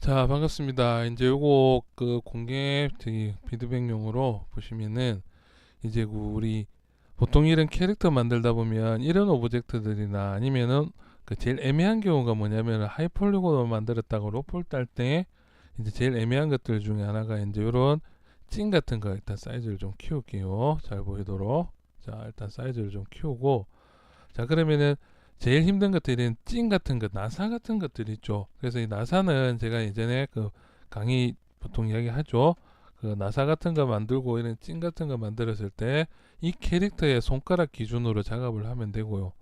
자, 반갑습니다. 이제 요거 그 공개 저기 피드백용으로 보시면은 이제 그 우리 보통 이런 캐릭터 만들다 보면 이런 오브젝트들이나 아니면은 그 제일 애매한 경우가 뭐냐면은 하이폴리곤으로 만들었다고 로폴 딸 때 이제 제일 애매한 것들 중에 하나가 이제 요런 찐 같은 거. 일단 사이즈를 좀 키울게요. 잘 보이도록. 자, 일단 사이즈를 좀 키우고, 자, 그러면은 제일 힘든 것들은 찐 같은 것, 나사 같은 것들 있죠. 그래서 이 나사는 제가 예전에 그 강의 보통 이야기하죠. 그 나사 같은 거 만들고 이런 찐 같은 거 만들었을 때 이 캐릭터의 손가락 기준으로 작업을 하면 되고요.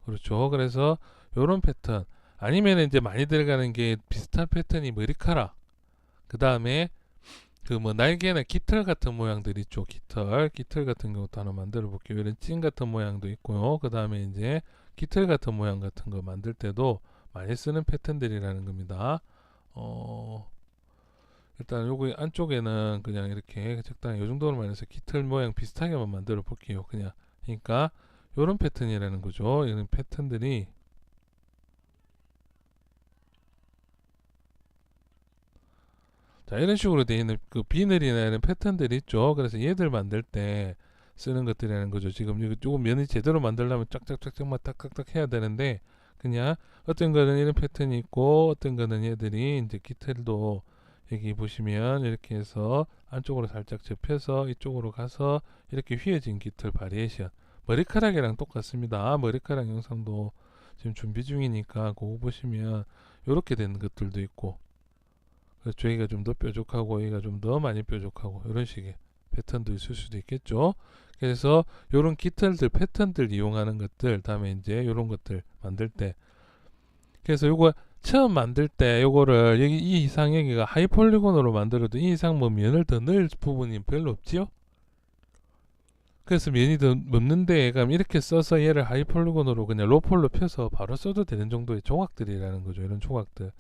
그렇죠. 그래서 요런 패턴, 아니면 이제 많이 들어가는 게 비슷한 패턴이 머리카락, 그 다음에 그 뭐 날개나 깃털 같은 모양들 있죠. 깃털 같은 경우도 하나 만들어 볼게요. 이런 찐 같은 모양도 있고요. 그 다음에 이제 깃털 같은 모양 같은 거 만들 때도 많이 쓰는 패턴들이라는 겁니다. 어, 일단 요거 안쪽에는 그냥 이렇게 적당히 요 정도로만 해서 깃털 모양 비슷하게만 만들어 볼게요. 그냥. 그러니까 요런 패턴이라는 거죠. 이런 패턴들이, 자, 이런 식으로 되어 있는 그 비늘이나 이런 패턴들이 있죠. 그래서 얘들 만들 때 쓰는 것들이라는 거죠. 지금 이거 조금 면이 제대로 만들려면 쫙쫙쫙쫙만 딱딱딱 해야 되는데, 그냥 어떤 거는 이런 패턴이 있고 어떤 거는 얘들이 이제 깃털도 여기 보시면 이렇게 해서 안쪽으로 살짝 접혀서 이쪽으로 가서 이렇게 휘어진 깃털 바리에이션, 머리카락이랑 똑같습니다. 머리카락 영상도 지금 준비 중이니까 그거 보시면 이렇게 된 것들도 있고, 그래서 여기가 좀 더 뾰족하고 여기가 좀 더 많이 뾰족하고 이런 식의 패턴도 있을 수도 있겠죠. 그래서 이런 깃털들 패턴들 이용하는 것들, 다음에 이제 이런 것들 만들 때, 그래서 요거 처음 만들 때 요거를 여기 이 이상 여기가 하이폴리곤으로 만들어도 이 이상 뭐 면을 더 넣을 부분이 별로 없지요. 그래서 면이 더 없는데 그럼 이렇게 써서 얘를 하이폴리곤으로 그냥 로폴로 펴서 바로 써도 되는 정도의 조각들이라는 거죠. 이런 조각들.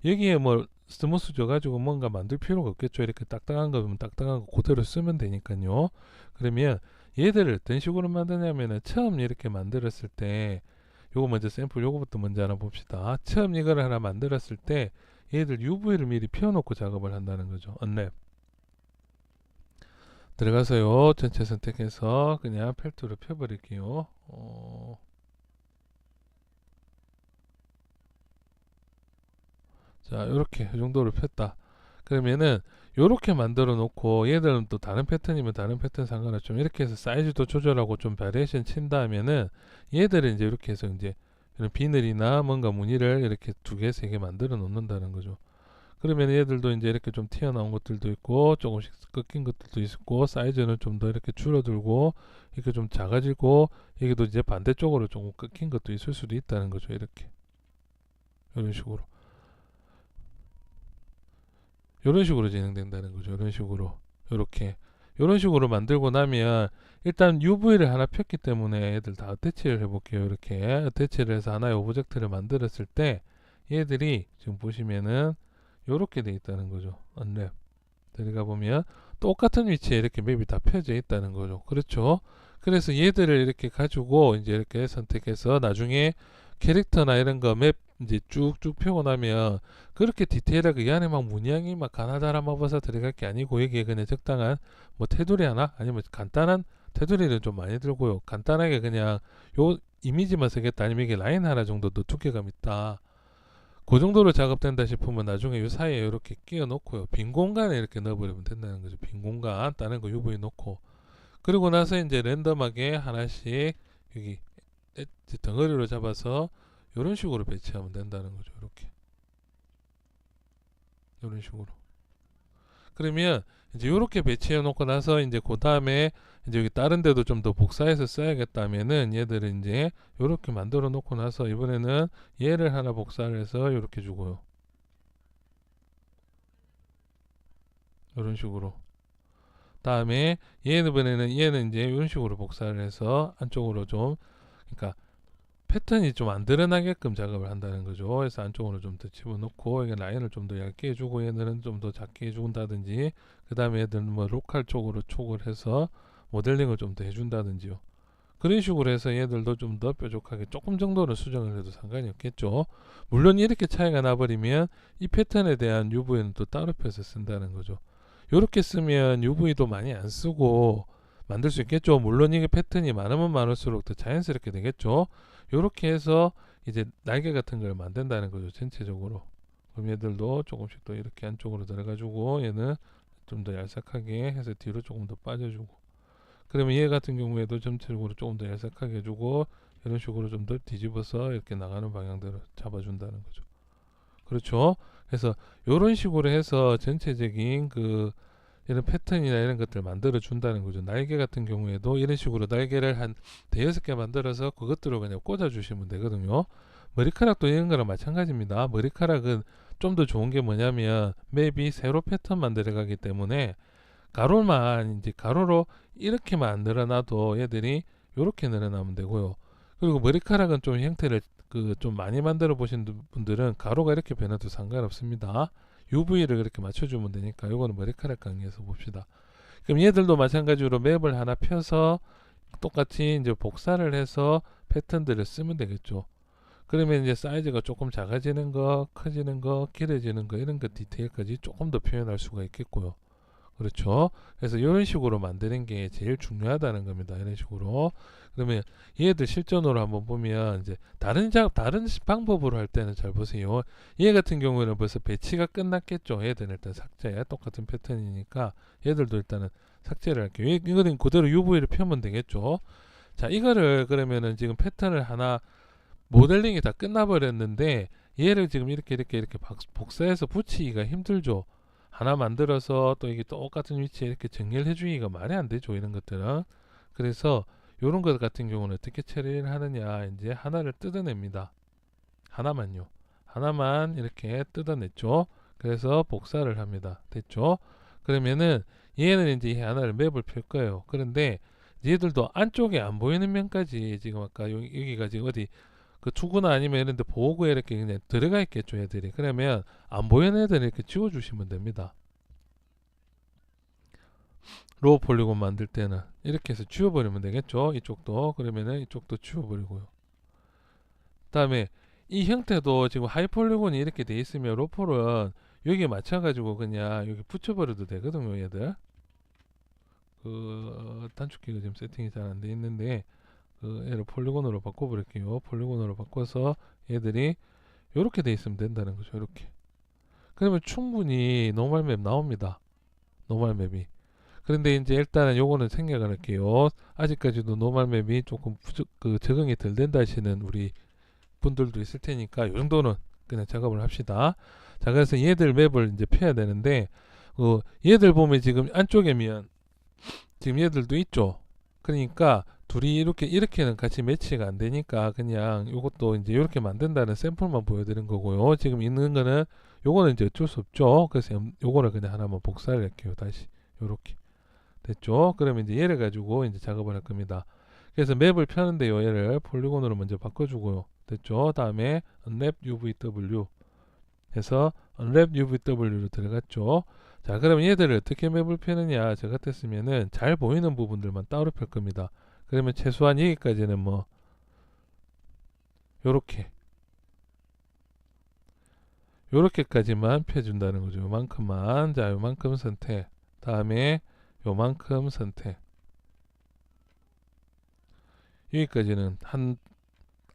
여기에 뭐 스무스 줘가지고 뭔가 만들 필요가 없겠죠. 이렇게 딱딱한 거면 딱딱한 거 그대로 쓰면 되니까요. 그러면 얘들을 어떤 식으로 만드냐면은 처음 이렇게 만들었을 때 요거 먼저 샘플 요거부터 먼저 하나 봅시다. 처음 이걸 하나 만들었을 때 얘들 UV를 미리 펴놓고 작업을 한다는 거죠. 언랩 들어가서요. 전체 선택해서 그냥 펠트로 펴버릴게요. 자, 이렇게 이 정도로 폈다. 그러면은 요렇게 만들어 놓고 얘들은 또 다른 패턴이면 다른 패턴 상관없이 좀 이렇게 해서 사이즈도 조절하고 좀 바리에이션 친 다음에는 얘들은 이제 이렇게 해서 이제 이런 비늘이나 뭔가 무늬를 이렇게 두 개, 세 개 만들어 놓는다는 거죠. 그러면 얘들도 이제 이렇게 좀 튀어나온 것들도 있고 조금씩 꺾인 것들도 있고 사이즈는 좀 더 이렇게 줄어들고 이렇게 좀 작아지고, 이게 또 이제 반대쪽으로 조금 꺾인 것도 있을 수도 있다는 거죠. 이렇게 이런 식으로 이런 식으로 진행된다는 거죠. 이런 식으로 이렇게 이런 식으로 만들고 나면 일단 UV를 하나 폈기 때문에 얘들 다 어태치를 해볼게요. 이렇게 어태치를 해서 하나의 오브젝트를 만들었을 때 얘들이 지금 보시면은 이렇게 돼 있다는 거죠. 언랩 들어가 보면 똑같은 위치에 이렇게 맵이 다 펴져 있다는 거죠. 그렇죠? 그래서 얘들을 이렇게 가지고 이제 이렇게 선택해서 나중에 캐릭터나 이런 거 맵 이제 쭉쭉 펴고 나면 그렇게 디테일하게 이 안에 막 문양이 막 가나다라 마법사 들어갈 게 아니고 여기에 그냥 적당한 뭐 테두리 하나 아니면 간단한 테두리는 좀 많이 들고요. 간단하게 그냥 요 이미지만 쓰겠다 아니면 이게 라인 하나 정도 더 두께감 있다. 그 정도로 작업된다 싶으면 나중에 이 사이에 이렇게 끼워 놓고요. 빈 공간에 이렇게 넣어버리면 된다는 거죠. 빈 공간, 다른 거 UV 놓고. 그리고 나서 이제 랜덤하게 하나씩 여기 덩어리로 잡아서 이런 식으로 배치하면 된다는 거죠. 이렇게. 이런 식으로. 그러면 이제 이렇게 배치해 놓고 나서 이제 그 다음에 이제 여기 다른 데도 좀 더 복사해서 써야겠다면은 얘들을 이제 이렇게 만들어 놓고 나서 이번에는 얘를 하나 복사를 해서 이렇게 주고요. 이런 식으로. 다음에 얘는 이번에는 얘는 이제 이런 식으로 복사를 해서 안쪽으로 좀, 그러니까 패턴이 좀 안 드러나게끔 작업을 한다는 거죠. 그래서 안쪽으로 좀 더 집어넣고 이게 라인을 좀 더 얇게 해주고 얘들은 좀 더 작게 해준다든지, 그 다음에 얘들은 뭐 로컬 쪽으로 촉을 해서 모델링을 좀 더 해준다든지요. 그런 식으로 해서 얘들도 좀 더 뾰족하게 조금 정도는 수정을 해도 상관이 없겠죠. 물론 이렇게 차이가 나버리면 이 패턴에 대한 UV는 또 따로 펴서 쓴다는 거죠. 이렇게 쓰면 UV도 많이 안 쓰고 만들 수 있겠죠. 물론 이게 패턴이 많으면 많을수록 더 자연스럽게 되겠죠. 이렇게 해서 이제 날개 같은 걸 만든다는 거죠. 전체적으로. 그럼 얘들도 조금씩 더 이렇게 안쪽으로 들어가지고 얘는 좀 더 얄싹하게 해서 뒤로 조금 더 빠져주고, 그러면 얘 같은 경우에도 전체적으로 조금 더 얄싹하게 해주고 이런 식으로 좀 더 뒤집어서 이렇게 나가는 방향대로 잡아준다는 거죠. 그렇죠. 그래서 이런 식으로 해서 전체적인 그 이런 패턴이나 이런 것들 만들어 준다는 거죠. 날개 같은 경우에도 이런 식으로 날개를 한 대여섯 개 만들어서 그것들을 그냥 꽂아 주시면 되거든요. 머리카락도 이런 거랑 마찬가지입니다. 머리카락은 좀 더 좋은 게 뭐냐면 맵이 세로 패턴 만들어 가기 때문에 가로만 이제 가로로 이렇게만 늘어나도 얘들이 이렇게 늘어나면 되고요. 그리고 머리카락은 좀 형태를 그 좀 많이 만들어 보신 분들은 가로가 이렇게 변해도 상관없습니다. UV를 그렇게 맞춰주면 되니까 이거는 머리카락 강의에서 봅시다. 그럼 얘들도 마찬가지로 맵을 하나 펴서 똑같이 이제 복사를 해서 패턴들을 쓰면 되겠죠. 그러면 이제 사이즈가 조금 작아지는 거, 커지는 거, 길어지는 거 이런 것 디테일까지 조금 더 표현할 수가 있겠고요. 그렇죠. 그래서 이런 식으로 만드는 게 제일 중요하다는 겁니다. 이런 식으로. 그러면 얘들 실전으로 한번 보면 이제 다른 방법으로 할 때는 잘 보세요. 얘 같은 경우에는 벌써 배치가 끝났겠죠. 얘들은 일단 삭제. 똑같은 패턴이니까 얘들도 일단은 삭제를 할게요. 이거는 그대로 UV를 펴면 되겠죠. 자, 이거를 그러면은 지금 패턴을 하나 모델링이 다 끝나버렸는데 얘를 지금 이렇게 복사해서 붙이기가 힘들죠. 하나 만들어서 또 이게 똑같은 위치에 이렇게 정리를 해주기가 말이 안 되죠. 이런 것들은. 그래서 이런 것 같은 경우는 어떻게 처리를 하느냐, 이제 하나를 뜯어냅니다. 하나만요. 하나만 이렇게 뜯어냈죠. 그래서 복사를 합니다. 됐죠? 그러면은 얘는 이제 하나를 맵을 펼 거예요. 그런데 얘들도 안쪽에 안 보이는 면까지 지금 아까 여기가 지금 어디 그 투구나 아니면 이런 데 보호구에 이렇게 그냥 들어가 있겠죠, 애들이. 그러면 안 보이는 애들은 이렇게 지워주시면 됩니다. 로우 폴리곤 만들 때는 이렇게 해서 지워버리면 되겠죠. 이쪽도. 그러면은 이쪽도 지워버리고요. 그 다음에 이 형태도 지금 하이 폴리곤이 이렇게 돼 있으면 로폴은 여기에 맞춰가지고 그냥 여기 붙여버려도 되거든요, 얘들. 그 단축키가 지금 세팅이 잘 안 돼 있는데 그 얘를 폴리곤으로 바꿔버릴게요. 폴리곤으로 바꿔서 얘들이 이렇게 돼 있으면 된다는 거죠. 이렇게. 그러면 충분히 노멀 맵 나옵니다. 노멀 맵이. 그런데 이제 일단은 요거는 생략을 할게요. 아직까지도 노멀 맵이 조금 적응이 덜 된다 하시는 우리 분들도 있을 테니까 이 정도는 그냥 작업을 합시다. 자, 그래서 얘들 맵을 이제 펴야 되는데 얘들 보면 지금 안쪽에면 지금 얘들도 있죠. 그러니까 둘이 이렇게는 같이 매치가 안 되니까 그냥 이것도 이제 이렇게 만든다는 샘플만 보여드린 거고요. 지금 있는 거는 요거는 이제 어쩔 수 없죠. 그래서 요거를 그냥 하나만 복사를 할게요. 다시 요렇게 됐죠. 그러면 이제 얘를 가지고 이제 작업을 할 겁니다. 그래서 맵을 펴는데요. 얘를 폴리곤으로 먼저 바꿔주고요. 됐죠. 다음에 unwrap UVW 해서 unwrap UVW로 들어갔죠. 자, 그럼 얘들을 어떻게 맵을 펴느냐. 저 같았으면은 잘 보이는 부분들만 따로 펼 겁니다. 그러면 최소한 여기까지는 뭐 요렇게까지만 펴준다는 거죠. 요만큼만. 자, 요만큼 선택. 다음에 요만큼 선택. 여기까지는 한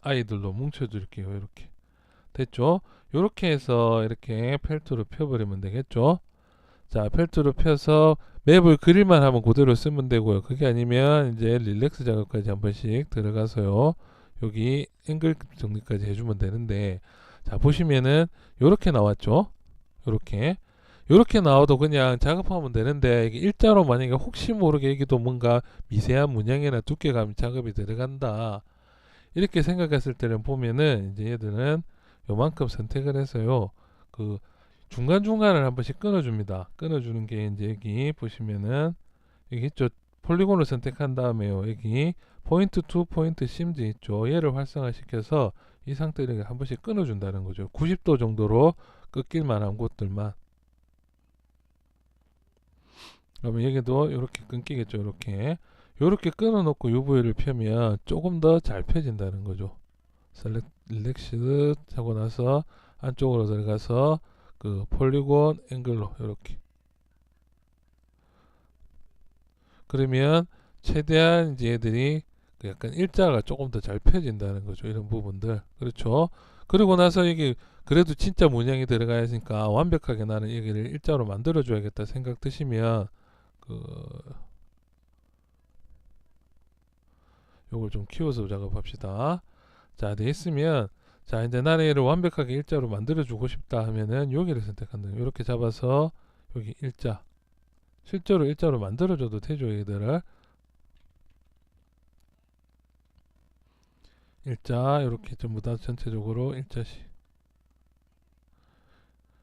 아이들로 뭉쳐줄게요. 이렇게 됐죠? 요렇게 해서 이렇게 펠트로 펴버리면 되겠죠? 자, 펠트로 펴서 맵을 그릴만 하면 그대로 쓰면 되고요. 그게 아니면 이제 릴렉스 작업까지 한 번씩 들어가서요. 여기 앵글 정리까지 해주면 되는데, 자, 보시면은 요렇게 나왔죠? 요렇게 나와도 그냥 작업하면 되는데, 이게 일자로 만약에 혹시 모르게 여기도 뭔가 미세한 문양이나 두께감 작업이 들어간다. 이렇게 생각했을 때는 보면은 이제 얘들은 요만큼 선택을 해서요. 그 중간중간을 한 번씩 끊어줍니다. 끊어주는 게 이제 여기 보시면은 여기 있죠. 폴리곤을 선택한 다음에요. 여기 포인트 투 포인트 심즈 있죠. 얘를 활성화시켜서 이 상태를 한 번씩 끊어준다는 거죠. 90도 정도로 꺾일 만한 곳들만. 그러면 여기도 이렇게 끊기겠죠. 요렇게 끊어놓고 UV를 펴면 조금 더 잘 펴진다는 거죠. 셀렉트 릴렉스 하고 나서 안쪽으로 들어가서 그 폴리곤 앵글로 이렇게, 그러면 최대한 이제 얘들이 그 약간 일자가 조금 더 잘 펴진다는 거죠. 이런 부분들. 그렇죠. 그리고 나서 이게 그래도 진짜 문양이 들어가야 하니까 완벽하게 나는 여기를 일자로 만들어 줘야겠다 생각 드시면 그 요걸 좀 키워서 작업합시다. 자, 돼 있으면, 자, 이제 나는 얘를 완벽하게 일자로 만들어 주고 싶다 하면은 여기를 선택한다. 이렇게 잡아서 여기 일자, 실제로 일자로 만들어 줘도 되죠. 얘들을 일자 이렇게 전부 다 전체적으로 일자씩.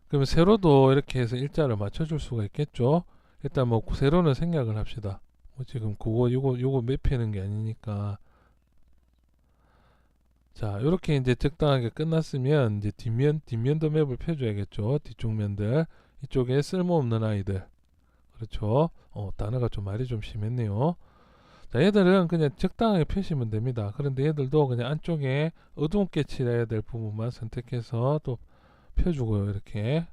그러면 세로도 이렇게 해서 일자를 맞춰줄 수가 있겠죠. 일단 뭐 세로는 생략을 합시다. 뭐 지금 그거 요거 맵히는 게 아니니까. 자, 이렇게 이제 적당하게 끝났으면 이제 뒷면도 맵을 펴줘야겠죠. 뒤쪽 면들, 이쪽에 쓸모없는 아이들. 그렇죠. 단어가 좀 말이 좀 심했네요. 자, 얘들은 그냥 적당하게 펴시면 됩니다. 그런데 얘들도 그냥 안쪽에 어둡게 칠해야 될 부분만 선택해서 또 펴주고요. 이렇게.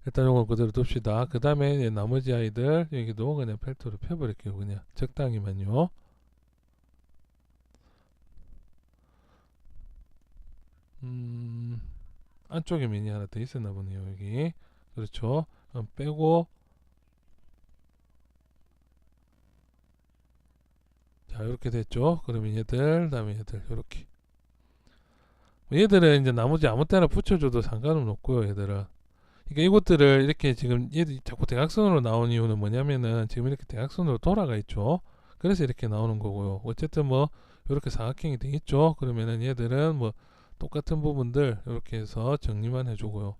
일단 요건 그대로 둡시다. 그 다음에 나머지 아이들 여기도 그냥 펠트로 펴버릴게요. 그냥 적당히만요. 안쪽에 면이 하나 더 있었나 보네요. 여기. 그렇죠. 그럼 빼고, 자, 이렇게 됐죠. 그러면 얘들, 다음에 얘들, 이렇게. 얘들은 이제 나머지 아무 때나 붙여줘도 상관은 없고요. 얘들은. 그러니까 이것들을 이렇게 지금 얘들이 자꾸 대각선으로 나온 이유는 뭐냐면은 지금 이렇게 대각선으로 돌아가 있죠. 그래서 이렇게 나오는 거고요. 어쨌든 뭐 이렇게 사각형이 돼 있죠. 그러면은 얘들은 뭐 똑같은 부분들 이렇게 해서 정리만 해주고요.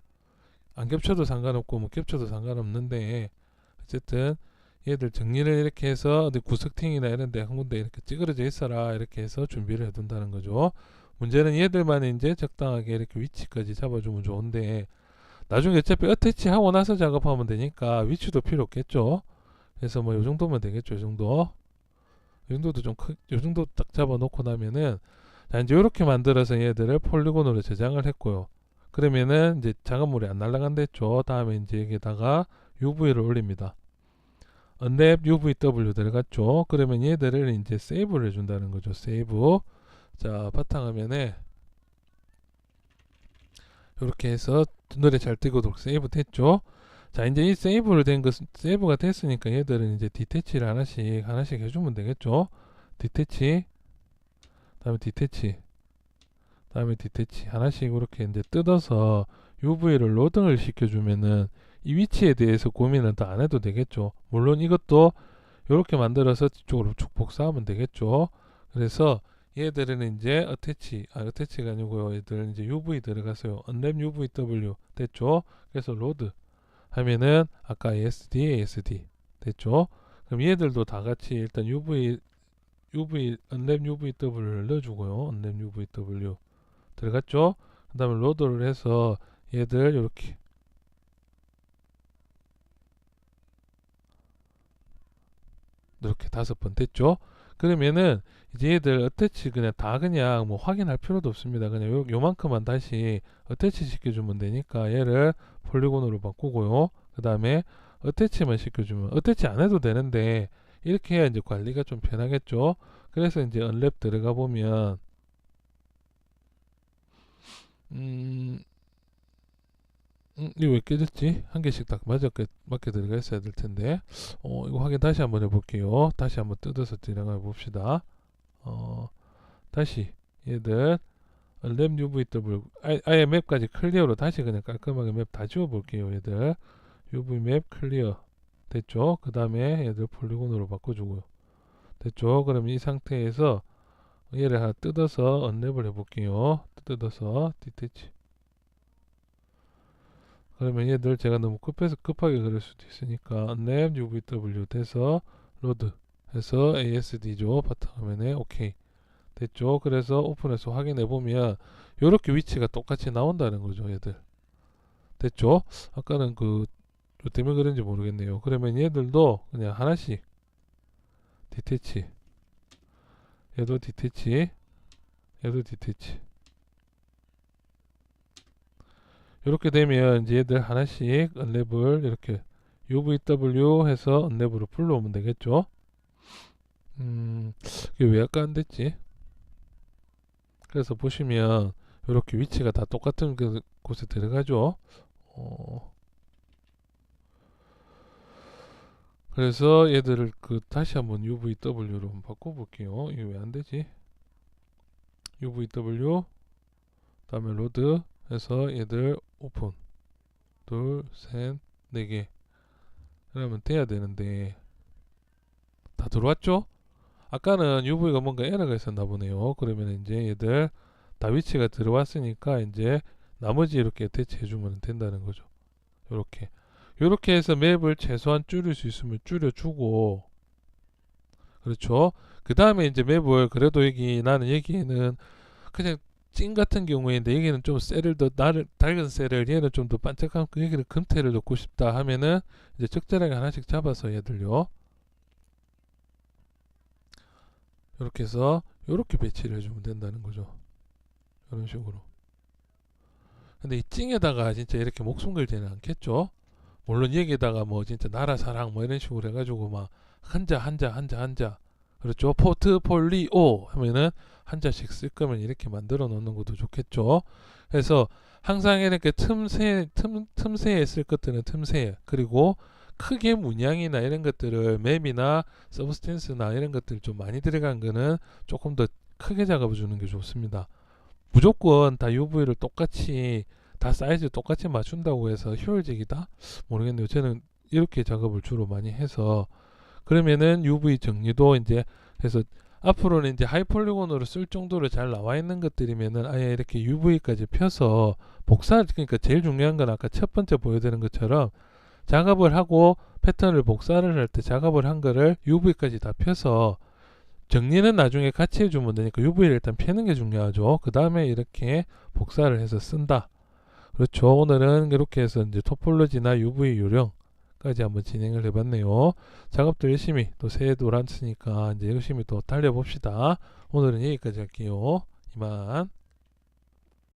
안 겹쳐도 상관없고 뭐 겹쳐도 상관없는데 어쨌든 얘들 정리를 이렇게 해서 어디 구석탱이나 이런 데 한 군데 이렇게 찌그러져 있어라 이렇게 해서 준비를 해둔다는 거죠. 문제는 얘들만 이제 적당하게 이렇게 위치까지 잡아주면 좋은데 나중에 어차피 어태치 하고 나서 작업하면 되니까 위치도 필요 없겠죠. 그래서 뭐 요 정도면 되겠죠. 요 정도. 요 정도도 좀 요 정도 딱 잡아 놓고 나면은, 자, 이제 이렇게 만들어서 얘들을 폴리곤으로 저장을 했고요. 그러면은 이제 작업물이 안 날아간댔죠. 다음에 이제 여기다가 UV를 올립니다. unwrap UVW 들어갔죠. 그러면 얘들을 이제 세이브를 해준다는 거죠. 세이브. 자, 바탕화면에 이렇게 해서 눈에 잘 띄도록 세이브 됐죠. 자, 이제 이 세이브를 된 것, 세이브가 됐으니까 얘들은 이제 디태치를 하나씩 해주면 되겠죠. 디태치, 다음에 디태치, 다음에 디태치 하나씩 이렇게 이제 뜯어서 UV를 로딩을 시켜주면은 이 위치에 대해서 고민은 더 안 해도 되겠죠. 물론 이것도 이렇게 만들어서 뒤쪽으로 쭉 복사하면 되겠죠. 그래서 얘들은 이제 어태치가 아니고요. 얘들은 이제 UV 들어갔어요. unwrap UVW 됐죠. 그래서 로드 하면은 아까 ASD 됐죠. 그럼 얘들도 다 같이 일단 unwrap UVW를 넣어주고요. unwrap UVW 들어갔죠. 그 다음에 로드를 해서 얘들 이렇게 다섯 번 됐죠. 그러면은 이제 얘들 어태치 그냥 뭐 확인할 필요도 없습니다. 그냥 요만큼만 다시 어태치 시켜주면 되니까 얘를 폴리곤으로 바꾸고요. 그 다음에 어태치만 시켜주면, 어태치 안 해도 되는데 이렇게 해야 이제 관리가 좀 편하겠죠. 그래서 이제 언랩 들어가 보면 이거 왜 깨졌지? 한 개씩 딱 맞게 들어가 있어야 될 텐데. 이거 확인 다시 한번 해볼게요. 다시 한번 뜯어서 들어가 봅시다. 다시 얘들 램 UVW 아예 맵까지 클리어로 다시 그냥 깔끔하게 맵 다 지워볼게요. 얘들 UV 맵 클리어 됐죠? 그 다음에 얘들 폴리곤으로 바꿔주고요. 됐죠? 그럼 이 상태에서 얘를 하나 뜯어서 언랩을 해볼게요. 뜯어서 디태치. 그러면 얘들 제가 너무 급하게 그릴 수도 있으니까 unwrap UVW 돼서 로드 해서 ASD죠. 바탕화면에 오케이 됐죠. 그래서 오픈해서 확인해 보면 이렇게 위치가 똑같이 나온다는 거죠. 얘들 됐죠. 아까는 그 뭐 때문에 그런지 모르겠네요. 그러면 얘들도 그냥 하나씩 디태치, 얘도 디태치, 얘도 디태치. 이렇게 되면 이제 얘들 하나씩 언랩을 이렇게 UVW 해서 언랩으로 불러오면 되겠죠. 이게 왜 아까 안 됐지? 그래서 보시면 이렇게 위치가 다 똑같은 그 곳에 들어가죠. 그래서 얘들을 그 다시 한번 UVW로 한번 바꿔볼게요. 이게 왜 안 되지? UVW 다음에 로드 해서 얘들 오픈 둘, 셋, 네 개. 그러면 돼야 되는데 다 들어왔죠? 아까는 UV가 뭔가 에러가 있었나 보네요. 그러면 이제 얘들 다 위치가 들어왔으니까 이제 나머지 이렇게 대체해주면 된다는 거죠. 요렇게 해서 맵을 최소한 줄일 수 있으면 줄여주고, 그렇죠. 그 다음에 이제 맵을 그래도 나는 여기에는 그냥 찐 같은 경우인데 여기는 좀 셀을 더 밝은 셀을, 얘는 좀 더 반짝한 여기는 금태를 넣고 싶다 하면은 이제 적절하게 하나씩 잡아서 얘들요 이렇게 해서 이렇게 배치를 해주면 된다는 거죠. 이런 식으로. 근데 이 찡에다가 진짜 이렇게 목숨 걸지는 않겠죠. 물론 여기에다가 뭐 진짜 나라 사랑 뭐 이런 식으로 해가지고 막 한자 그렇죠. 포트폴리오 하면은 한자씩 쓸 거면 이렇게 만들어 놓는 것도 좋겠죠. 그래서 항상 이렇게 틈새에 쓸 것들은 틈새에, 그리고 크게 문양이나 이런 것들을 맵이나 서브스텐스나 이런 것들 좀 많이 들어간 거는 조금 더 크게 작업해 주는 게 좋습니다. 무조건 다 UV를 똑같이 다 사이즈 똑같이 맞춘다고 해서 효율적이다? 모르겠네요. 저는 이렇게 작업을 주로 많이 해서, 그러면은 UV 정리도 이제 해서 앞으로는 이제 하이폴리곤으로 쓸 정도로 잘 나와 있는 것들이면은 아예 이렇게 UV까지 펴서 그러니까 제일 중요한 건 아까 첫 번째 보여드린 것처럼 작업을 하고 패턴을 복사를 할 때 작업을 한 거를 UV까지 다 펴서 정리는 나중에 같이 해주면 되니까 UV를 일단 펴는 게 중요하죠. 그 다음에 이렇게 복사를 해서 쓴다. 그렇죠. 오늘은 이렇게 해서 이제 토폴로지나 UV 요령까지 한번 진행을 해봤네요. 작업도 열심히 또 새해도 란으니까 이제 열심히 또 달려봅시다. 오늘은 여기까지 할게요. 이만.